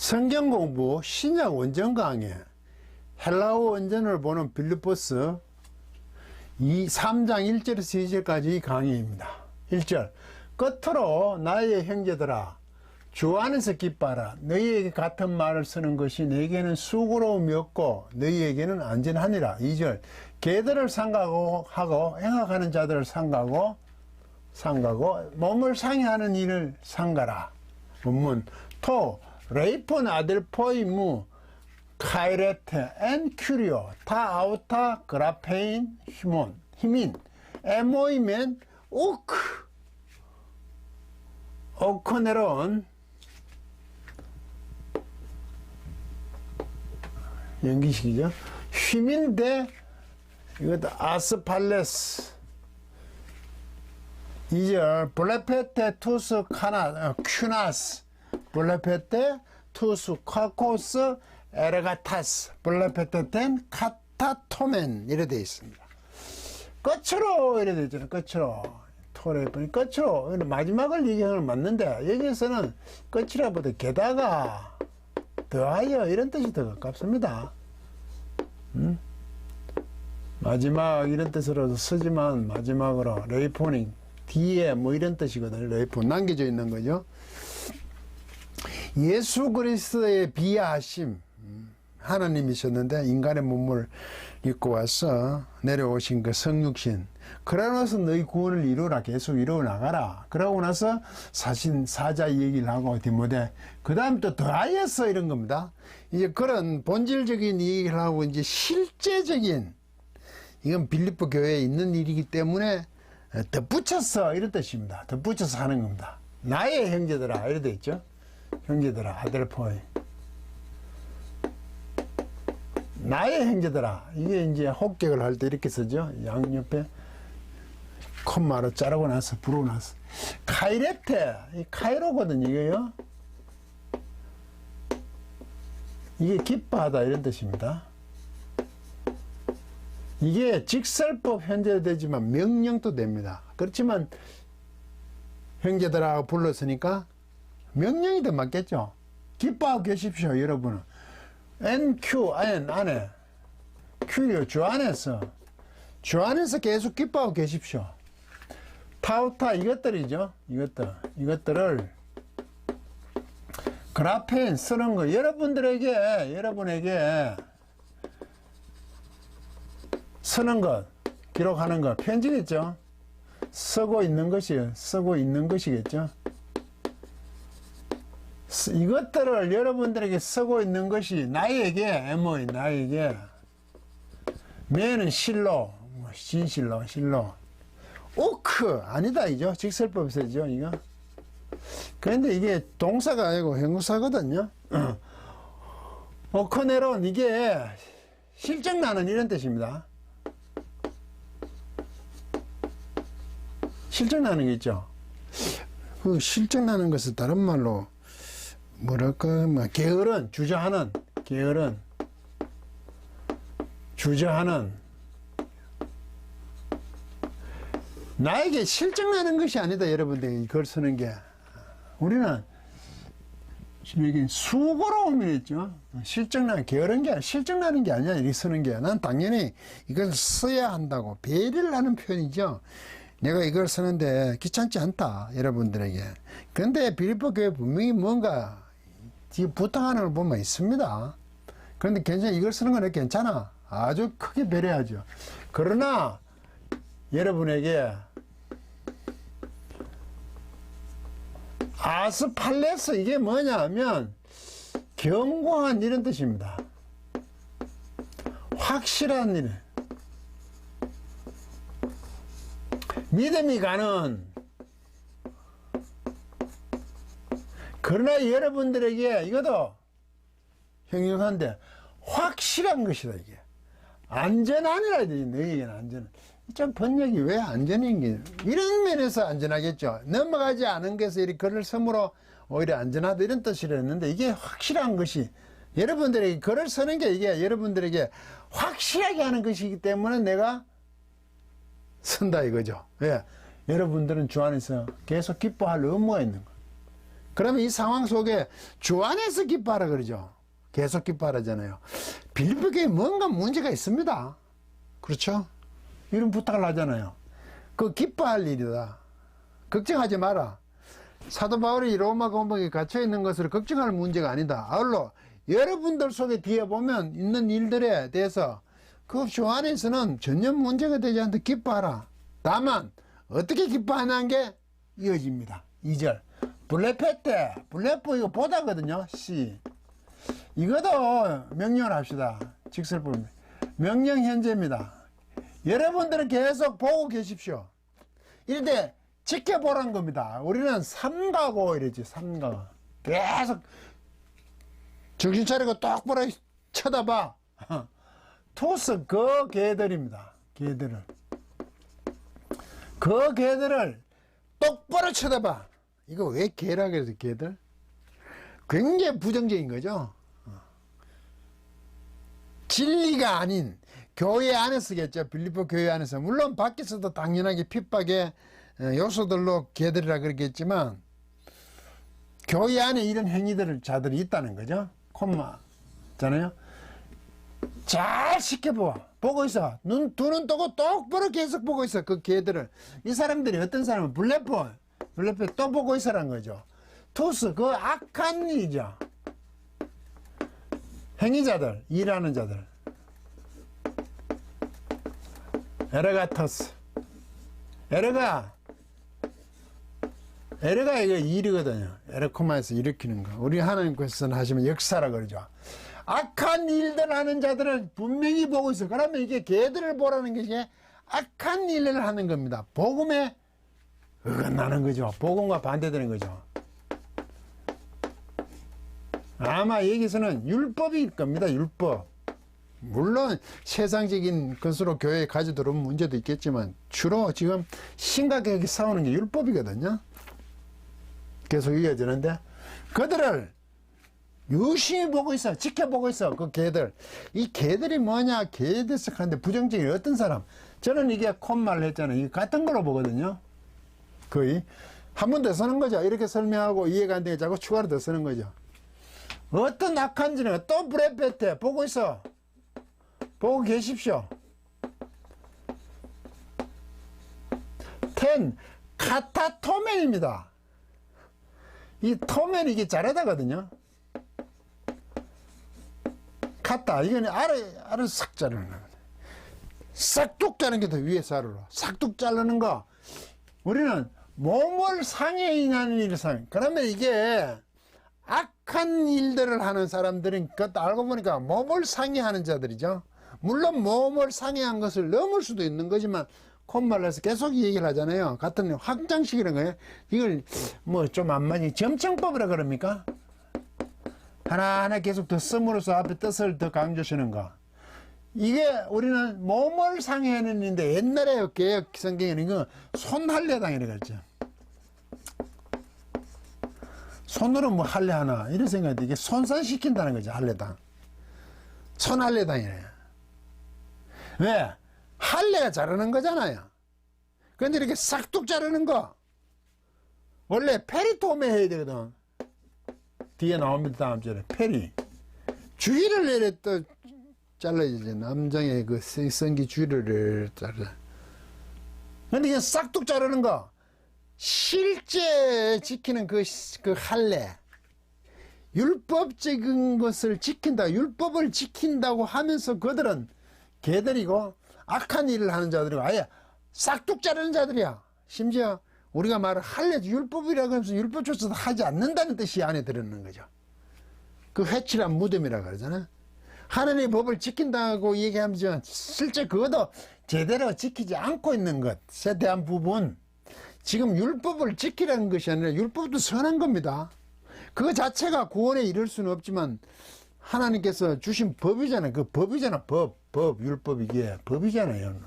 성경 공부 신약 원전 강해 헬라어 원전을 보는 빌립보서 3장 1절에서 2절까지 강의입니다. 1절 끝으로 나의 형제들아 주 안에서 기뻐하라. 너희에게 같은 말을 쓰는 것이 너희에게는 수고로움이 없고 너희에게는 안전하니라. 2절 개들을 상가하고 행악하는 자들을 상가고 몸을 상해하는 일을 상가라. 본문 토 레이폰 아델포이무 카이레테 엔 큐리오 타 아우타 그라페인 히민 에모이멘 우크 오코네론 연기식이죠. 휘민데 이것도 아스팔레스 2절 블레페테 투스 큐나스 블레페테 투스 카코스 에르가타스 블레페테텐 카타토멘 이래 되어 있습니다. 끝으로 이래 되어 있잖아요. 끝으로 토레 보니 끝으로 마지막을 얘기하는 건 맞는데 여기에서는 끝이라보다 게다가 더하여 이런 뜻이 더 가깝습니다. 마지막 이런 뜻으로 쓰지만 마지막으로 레이포닝 뒤에 뭐 이런 뜻이거든요. 레이폰 남겨져 있는 거죠. 예수 그리스도의 비하심 하나님이셨는데 인간의 몸을 입고 와서 내려오신 그 성육신 그러면서 너희 구원을 이루라 계속 이루어 나가라. 그러고 나서 사자 얘기를 하고 디모데 그 다음 또 더하여서 이런 겁니다. 이제 그런 본질적인 얘기를 하고 이제 실제적인 이건 빌립보 교회에 있는 일이기 때문에 덧붙여서 이런 뜻입니다. 덧붙여서 하는 겁니다. 나의 형제들아 이래 돼 있죠. 형제들아 아델포이 나의 형제들아 이게 이제 혹격을 할 때 이렇게 쓰죠. 양옆에 콤마로 자르고 나서 부르고 나서 카이레테 이 카이로거든요. 이게요. 이게 기뻐하다 이런 뜻입니다. 이게 직설법 현재되지만 명령도 됩니다. 그렇지만 형제들하고 불렀으니까 명령이 더 맞겠죠. 기뻐하고 계십시오 여러분은. NQ 안에 Q요 주 안에서 계속 기뻐하고 계십시오. 타우타 이것들이죠. 이것들을 그라펜 쓰는 거 여러분에게 쓰는 것 기록하는 것 편지겠죠. 쓰고 있는 것이겠죠. 이것들을 여러분들에게 쓰고 있는 것이 나에게 매는 실로 진실로 오크 아니다 이죠. 직설법이죠 이거. 그런데 이게 동사가 아니고 형용사거든요. 오크네론 이게 실증나는 이런 뜻입니다. 실증나는 게 있죠. 그 실증나는 것을 다른 말로 뭐랄까, 게으른, 주저하는, 나에게 실증나는 것이 아니다, 여러분들이 이걸 쓰는 게. 우리는, 여기 수고로움이겠죠. 실증나는 게 아니야, 이렇게 쓰는 게. 난 당연히 이걸 써야 한다고, 배려를 하는 표현이죠. 내가 이걸 쓰는데 귀찮지 않다, 여러분들에게. 그런데 빌립보 교회 분명히 뭔가, 지금 부탁하는 걸 보면 있습니다. 그런데 괜찮아. 이걸 쓰는 건 괜찮아. 아주 크게 배려하죠. 그러나 여러분에게 아스팔레스 이게 뭐냐 하면 견고한 이런 뜻입니다. 확실한 일. 믿음이 가는 그러나 여러분들에게 이것도 형용사인데 확실한 것이다 이게. 안전하니라 해야 되지. 너희에게는 안전. 좀 번역이 왜 안전인 게 이런 면에서 안전하겠죠. 넘어가지 않은 것에 이렇게 글을 쓰므로 오히려 안전하다 이런 뜻이라 했는데 이게 확실한 것이 여러분들에게 글을 쓰는 게 이게 여러분들에게 확실하게 하는 것이기 때문에 내가 쓴다 이거죠. 왜? 여러분들은 주 안에서 계속 기뻐할 의무가 있는 거예요. 그러면 이 상황 속에 주 안에서 기뻐하라 그러죠. 계속 기뻐하라잖아요. 빌립보 교회에 뭔가 문제가 있습니다. 그렇죠? 이런 부탁을 하잖아요. 그 기뻐할 일이다. 걱정하지 마라. 사도 바울이 로마 감옥에 갇혀 있는 것을 걱정할 문제가 아니다. 아울러 여러분들 속에 뒤에 보면 있는 일들에 대해서 그 주 안에서는 전혀 문제가 되지 않는데 기뻐하라. 다만 어떻게 기뻐하냐는 게 이어집니다. 2절 블레페테, 블레포 이거 보다거든요. C 이것도 명령을 합시다. 직설법입니다. 명령 현재입니다. 여러분들은 계속 보고 계십시오. 이런데 지켜보라는 겁니다. 우리는 삼가고 이러지. 삼가 계속 정신 차리고 똑바로 쳐다봐. 투스 그 개들입니다. 개들을 그 개들을 똑바로 쳐다봐. 이거 왜 개라 그래서 개들? 굉장히 부정적인 거죠. 진리가 아닌 교회 안에서겠죠. 빌립보 교회 안에서. 물론 밖에서도 당연하게 핍박의 요소들로 개들이라 그러겠지만 교회 안에 이런 행위들 자들이 있다는 거죠. 콤마잖아요. 잘 지켜봐. 보고 있어. 두 눈 뜨고 똑바로 계속 보고 있어. 그 개들을. 이 사람들이 어떤 사람은 블레포 또 보고 있어라는 거죠. 투스 그 악한 일이죠. 행위자들, 일하는 자들. 에르가토스. 에르가 이거 일이거든요. 에르코마에서 일으키는 거. 우리 하나님께서는 하시면 역사라 그러죠. 악한 일들 하는 자들을 분명히 보고 있어. 그러면 이게 개들을 보라는 게 이게 악한 일을 하는 겁니다. 복음에 어긋나는 거죠. 복음과 반대되는 거죠. 아마 여기서는 율법일 겁니다. 율법. 물론 세상적인 것으로 교회에 가져 들어오면 문제도 있겠지만 주로 지금 심각하게 싸우는 게 율법이거든요. 계속 이어지는데 그들을 유심히 보고 있어. 지켜보고 있어. 그 개들. 이 개들이 뭐냐? 개들석한데 부정적인 어떤 사람. 저는 이게 콧말을 했잖아요. 이 같은 걸로 보거든요. 거의. 한 번 더 쓰는 거죠. 이렇게 설명하고 이해가 안 되게 자꾸 추가로 더 쓰는 거죠. 어떤 악한지는 또 브레페테 보고 있어. 보고 계십시오. 10. 카타토멘입니다. 이 토멘 이게 자르다거든요. 카타 이거는 알을 싹 자르는 겁니다. 싹둑 자르는 게 더 위에서 아래로 싹둑 자르는 거. 우리는 몸을 상해하는 일을 상해. 그러면 이게 악한 일들을 하는 사람들은 그것도 알고 보니까 몸을 상해하는 자들이죠. 물론 몸을 상해한 것을 넘을 수도 있는 거지만 콧말로 해서 계속 얘기를 하잖아요. 같은 확장식이라는 거예요. 이걸 뭐 좀 안 맞니 점청법이라 그럽니까? 하나하나 계속 더 씀으로써 앞에 뜻을 더 강조하시는 거. 이게 우리는 몸을 상해하는 일인데 옛날에 개혁 성경에는 이거 손할례당이라고 했죠. 손으로 뭐 할례 하나 이런 생각인데 이게 손상시킨다는 거죠. 할례당. 손할례당이래요. 왜? 할례가 자르는 거잖아요. 그런데 이렇게 싹둑 자르는 거 원래 페리토메 해야 되거든. 뒤에 나옵니다. 다음 절에 페리 주위를 내려 또 잘라야지. 남장의 그 성기 주위를 잘라. 근데 이게 싹둑 자르는 거 실제 지키는 그 할례 율법적인 것을 지킨다. 율법을 지킨다고 하면서 그들은 개들이고 악한 일을 하는 자들이고 아예 싹둑 자르는 자들이야. 심지어 우리가 말을 할례 율법이라고 하면서 율법조차도 하지 않는다는 뜻이 안에 들어있는 거죠. 그 회칠한 무덤이라고 그러잖아. 하나님의 법을 지킨다고 얘기하면 실제 그것도 제대로 지키지 않고 있는 것에 대한 부분. 지금 율법을 지키라는 것이 아니라 율법도 선한 겁니다. 그거 자체가 구원에 이를 수는 없지만 하나님께서 주신 법이잖아요. 그 법이잖아. 법, 율법 이게 법이잖아요.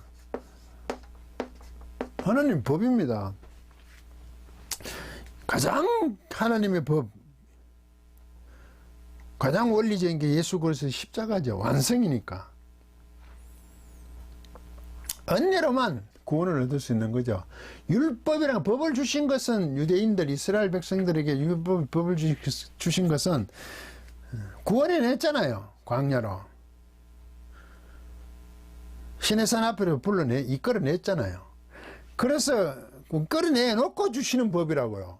하나님 법입니다. 가장 하나님의 법, 가장 원리적인 게 예수 그리스도의 십자가죠. 완성이니까. 언례로만 구원을 얻을 수 있는 거죠. 율법이랑 법을 주신 것은 유대인들 이스라엘 백성들에게 법을 주신 것은 구원해 냈잖아요. 광야로 시내산 앞으로 이끌어냈잖아요. 그래서 끌어내놓고 주시는 법이라고요.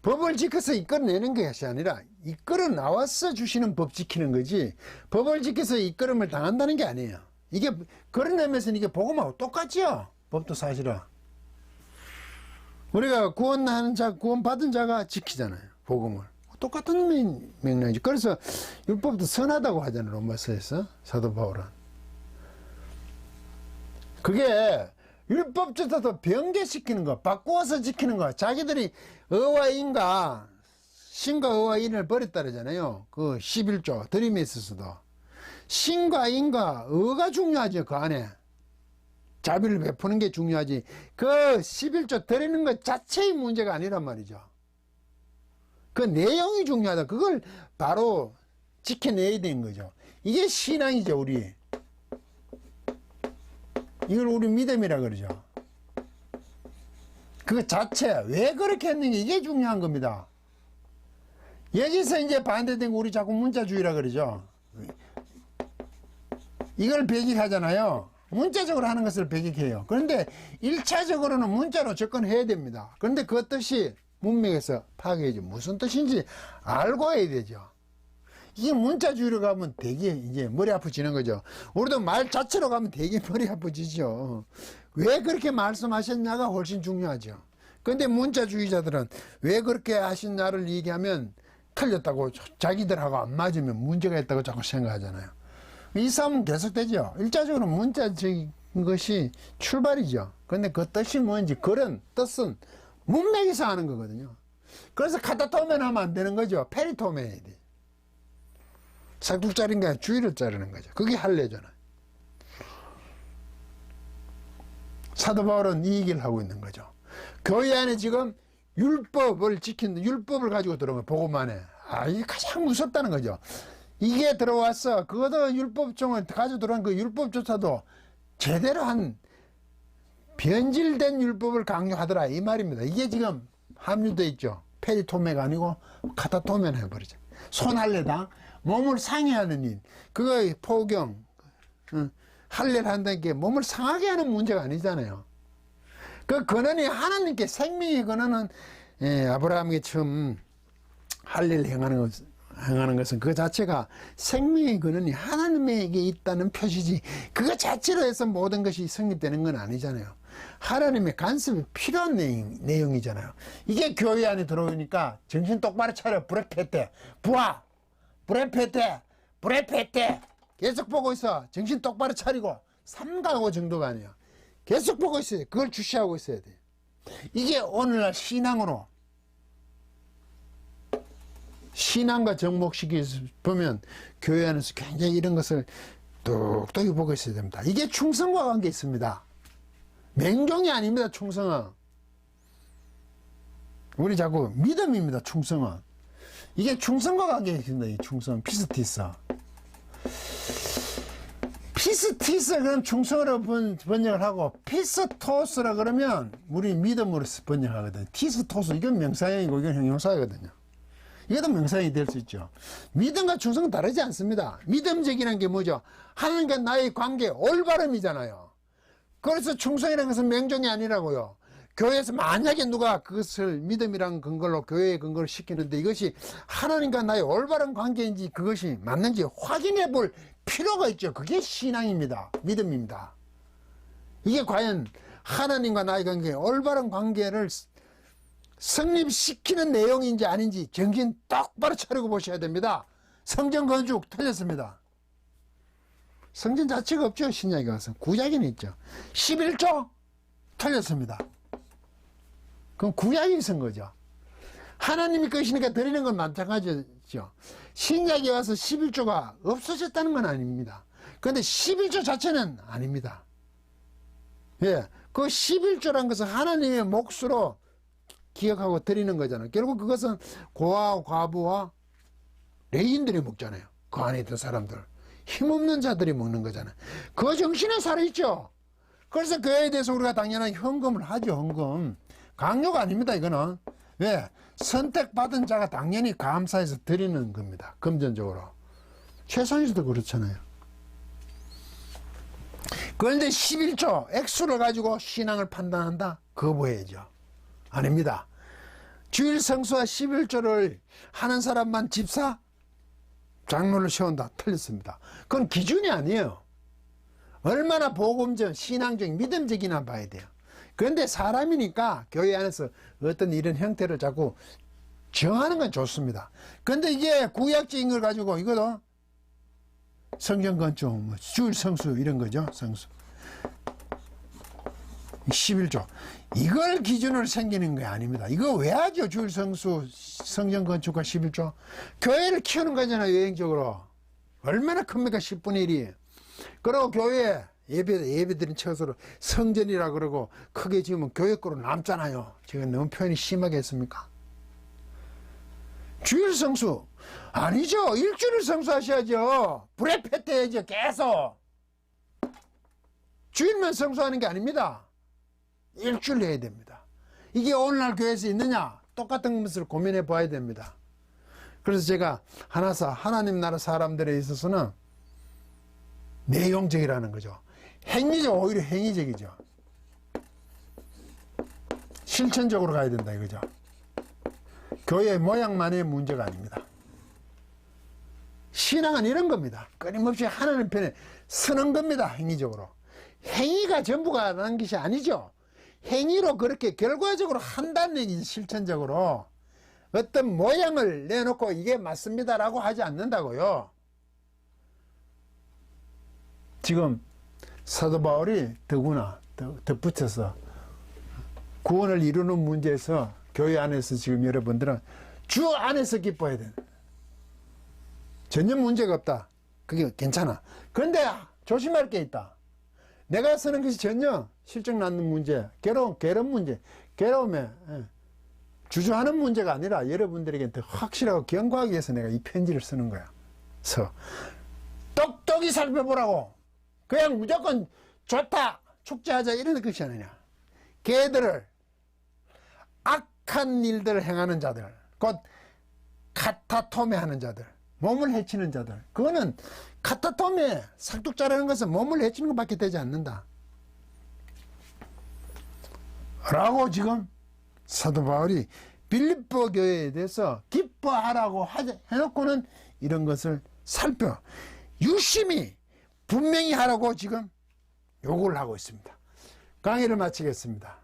법을 지켜서 이끌어내는 것이 아니라 이끌어 나와서 주시는 법 지키는 거지, 법을 지켜서 이끌음을 당한다는 게 아니에요. 이게 끌어내면서 이게 복음하고 똑같죠. 법도 사실은 우리가 구원받은 자가 지키잖아요. 복음을. 똑같은 맥락이죠. 그래서 율법도 선하다고 하잖아요. 로마서에서 사도 바울은. 그게 율법조차도 변개시키는 거, 바꾸어서 지키는 거. 자기들이 의와 인과, 신과 의와 인을 버렸다 그러잖아요. 그 11조 드림에 있어서도 신과 인과 의가 중요하죠. 그 안에 자비를 베푸는 게 중요하지, 그 11조 드리는 것 자체의 문제가 아니란 말이죠. 그 내용이 중요하다. 그걸 바로 지켜내야 되는 거죠. 이게 신앙이죠. 이걸 우리 믿음이라 그러죠. 그 자체, 왜 그렇게 했는지 이게 중요한 겁니다. 여기서 이제 반대된 거 우리 자꾸 문자주의라 그러죠. 이걸 배격하잖아요. 문자적으로 하는 것을 배격해요. 그런데 1차적으로는 문자로 접근해야 됩니다. 그런데 그 뜻이 문맥에서 파악해야죠. 무슨 뜻인지 알고 해야 되죠. 이게 문자주의로 가면 되게 이제 머리 아프지는 거죠. 우리도 말 자체로 가면 되게 머리 아프지죠. 왜 그렇게 말씀하셨냐가 훨씬 중요하죠. 그런데 문자주의자들은 왜 그렇게 하셨냐를 얘기하면 틀렸다고, 자기들하고 안 맞으면 문제가 있다고 자꾸 생각하잖아요. 이 싸움은 계속되죠. 일차적으로 문자적인 것이 출발이죠. 그런데 그 뜻이 뭔지, 그런 뜻은 문맥에서 하는 거거든요. 그래서 카타토멘 하면 안 되는 거죠. 페리토멘 해야 돼. 삭둑자른 게 아니라 주의를 자르는 거죠. 그게 할례잖아요. 사도 바울은 이 얘기를 하고 있는 거죠. 교회 안에 지금 율법을 지키는, 율법을 가지고 들어오면 복음만에, 이게 가장 무섭다는 거죠. 이게 들어와서 그것도 율법종을 가지고 들어온 그 율법조차도 제대로 한 변질된 율법을 강요하더라 이 말입니다. 이게 지금 함유되어 있죠. 페리토메가 아니고 카타토멘 해버리죠. 손할례당, 몸을 상해하는 일, 그거 포경, 할례를 한다는 게 몸을 상하게 하는 문제가 아니잖아요. 그 근원이 하나님께 생명의 근원은, 아브라함에게 처음 할례를 행하는 것은 그 자체가 생명의 근원이 하나님에게 있다는 표시지, 그거 자체로 해서 모든 것이 성립되는 건 아니잖아요. 하나님의 간섭이 필요한 내용이잖아요. 이게 교회 안에 들어오니까 정신 똑바로 차려, 브레페테, 부하, 브레페테, 브레페테 계속 보고 있어. 정신 똑바로 차리고. 3가고 정도가 아니에요. 계속 보고 있어야 돼. 그걸 주시하고 있어야 돼. 이게 오늘날 신앙과 접목시키 보면 교회 안에서 굉장히 이런 것을 똑똑히 보고 있어야 됩니다. 이게 충성과 관계 있습니다. 맹종이 아닙니다. 충성은 우리 자꾸 믿음입니다. 충성은 이게 충성과 관계 있습니다. 이 충성, 피스티스. 그럼 충성으로 번역을 하고, 피스토스라 그러면 우리 믿음으로 번역하거든요. 티스토스, 이건 명사형이고 이건 형용사거든요. 이것도 명사형이 될 수 있죠. 믿음과 충성은 다르지 않습니다. 믿음적이라는 게 뭐죠? 하나님과 나의 관계, 올바름이잖아요. 그래서 충성이라는 것은 맹종이 아니라고요. 교회에서 만약에 누가 그것을 믿음이란 근거로 교회의 근거를 시키는데 이것이 하나님과 나의 올바른 관계인지 그것이 맞는지 확인해 볼 필요가 있죠. 그게 신앙입니다. 믿음입니다. 이게 과연 하나님과 나의 관계, 올바른 관계를 성립시키는 내용인지 아닌지 정신 똑바로 차리고 보셔야 됩니다. 성전 건축 틀렸습니다. 성전 자체가 없죠. 신약에 가서. 구약에는 있죠. 11조 틀렸습니다. 그럼 구약이 쓴 거죠. 하나님이 것이니까 드리는 건 마찬가지죠. 신약에 와서 11조가 없어졌다는 건 아닙니다. 그런데 11조 자체는 아닙니다. 예, 그 11조란 것은 하나님의 몫으로 기억하고 드리는 거잖아요. 결국 그것은 고아와 과부와 레인들이 먹잖아요. 그 안에 있던 사람들. 힘없는 자들이 먹는 거잖아요. 그 정신에 살아있죠. 그래서 교회에 대해서 우리가 당연히 헌금을 하죠. 헌금. 강요가 아닙니다. 이거는. 왜? 선택받은 자가 당연히 감사해서 드리는 겁니다. 금전적으로. 최선에서도 그렇잖아요. 그런데 11조 액수를 가지고 신앙을 판단한다? 거부해야죠. 아닙니다. 주일 성수와 11조를 하는 사람만 집사? 장로를 세운다? 틀렸습니다. 그건 기준이 아니에요. 얼마나 복음적, 신앙적, 믿음적이나 봐야 돼요. 그런데 사람이니까 교회 안에서 어떤 이런 형태를 자꾸 정하는 건 좋습니다. 그런데 이게 구약적인 걸 가지고 이거도 성전 건축, 뭐 주일 성수 이런 거죠. 성수. 11조. 이걸 기준으로 생기는 게 아닙니다. 이거 왜 하죠? 주일 성수, 성전 건축과 11조. 교회를 키우는 거잖아요. 여행적으로. 얼마나 큽니까? 10분의 1이. 그리고 교회 예배드린 처소로 성전이라 그러고 크게 지으면 교회 거로 남잖아요. 제가 너무 표현이 심하게 했습니까? 주일 성수 아니죠. 일주일 성수하셔야죠. 불에 패태야죠. 계속 주일만 성수하는 게 아닙니다. 일주일 해야 됩니다. 이게 오늘날 교회에서 있느냐? 똑같은 것을 고민해 봐야 됩니다. 그래서 제가 하나님 나라 사람들에 있어서는 내용적이라는 거죠. 행위적, 오히려 행위적이죠. 실천적으로 가야 된다 이거죠. 교회의 모양만의 문제가 아닙니다. 신앙은 이런 겁니다. 끊임없이 하나님 편에 서는 겁니다. 행위적으로. 행위가 전부가라는 것이 아니죠. 행위로 그렇게 결과적으로 한다는 얘기지. 실천적으로 어떤 모양을 내놓고 이게 맞습니다라고 하지 않는다고요. 지금 사도 바울이 더구나 덧붙여서 구원을 이루는 문제에서 교회 안에서 지금 여러분들은 주 안에서 기뻐해야 돼. 전혀 문제가 없다. 그게 괜찮아. 그런데 조심할 게 있다. 내가 쓰는 것이 전혀 실증 낳는 문제, 괴로운 문제, 괴로움에 주저하는 문제가 아니라 여러분들에게 더 확실하고 견고하기 위해서 내가 이 편지를 쓰는 거야. 그래서 똑똑히 살펴보라고. 그냥 무조건 좋다, 축제하자 이런 것이 아니냐. 걔들을 악한 일들을 행하는 자들, 곧 카타토메 하는 자들, 몸을 해치는 자들. 그거는 카타토메, 삭둑자라는 것은 몸을 해치는 것밖에 되지 않는다. 라고 지금 사도 바울이 빌립보 교회에 대해서 기뻐하라고 해놓고는 이런 것을 유심히 분명히 하라고 지금 요구를 하고 있습니다. 강의를 마치겠습니다.